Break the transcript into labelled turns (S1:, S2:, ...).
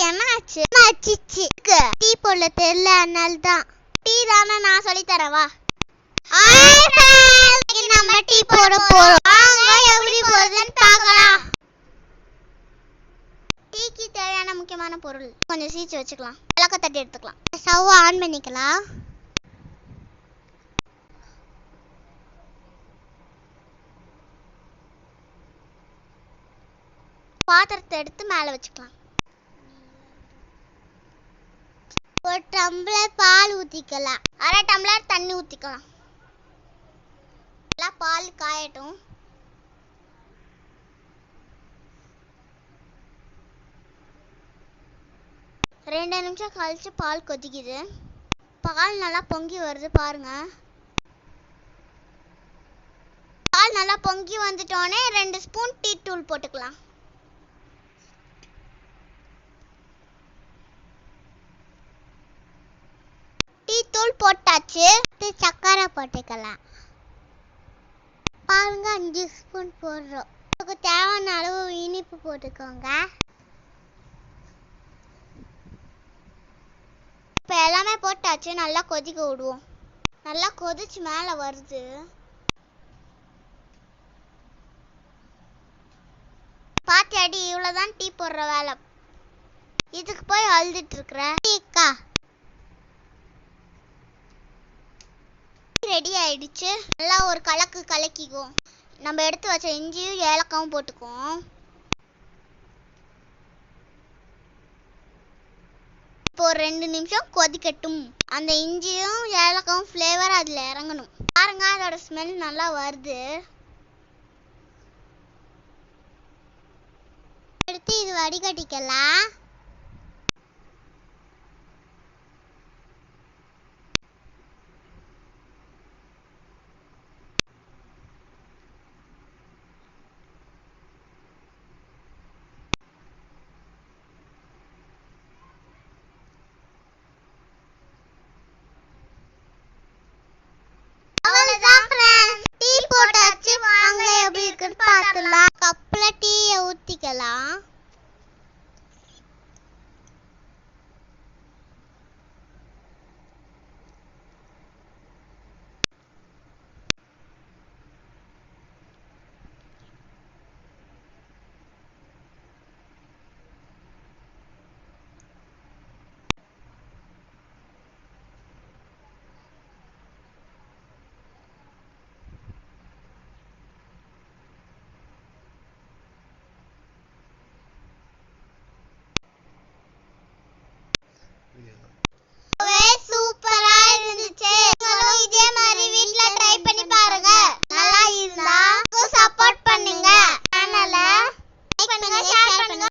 S1: என்னாச்சு? அச்சிச்சு டீ போடல தெரியல, அதனால தான். டீ தானே, நான் சொல்லி தரவா? நம்ம டீ போட போறோம். எப்படி போகுதுன்னு பார்க்கலாம். டீக்கு தேவையான முக்கியமான பொருள் கொஞ்சம் சீச்சு வச்சுக்கலாம். விளக்க தட்டி எடுத்துக்கலாம். ஸ்டவ் ஆன் பண்ணிக்கலாம். பாத்திரத்தை எடுத்து மேலே வச்சுக்கலாம். ஒரு டம்ளர் பால் ஊற்றிக்கலாம். அரை டம்ளர் தண்ணி ஊற்றிக்கலாம். நல்லா பால் காயட்டும். ரெண்டு நிமிஷம் கழிச்சு பால் கொதிக்குது. பால் நல்லா பொங்கி வருது பாருங்க. பால் நல்லா பொங்கி வந்துட்டோன்னே 2 ஸ்பூன் டீ தூள் போட்டுக்கலாம். டீ தூள் போட்டாச்சு. சக்கரை போட்டுக்கலாம். பாருங்க 5 ஸ்பூன் போடுறோம். உங்களுக்கு தேவையான அளவு இனிப்பு போட்டுக்கோங்க. இப்போ எல்லாமே போட்டாச்சு. நல்லா கொதிக்க விடுவோம். நல்லா கொதிச்சு மேலே வருது. பாத்தியாடி, இவ்வளோதான் டீ போடுற வேலை. இதுக்கு போய் அழுதுட்டு இருக்கிற டீக்கா ரெடி ஆயிடுச்சு. நல்லா ஒரு கலக்கு கலக்கிக்குவோம். நம்ம எடுத்து வச்ச இஞ்சியும் ஏலக்காவும் போட்டுக்குவோம். இப்போ ஒரு 2 நிமிஷம் கொதிக்கட்டும். அந்த இஞ்சியும் ஏலக்காவும் ஃப்ளேவர் அதில் இறங்கணும். பாருங்க, அதோட ஸ்மெல் நல்லா வருது. எடுத்து இது வடிகட்டிக்கலாம்.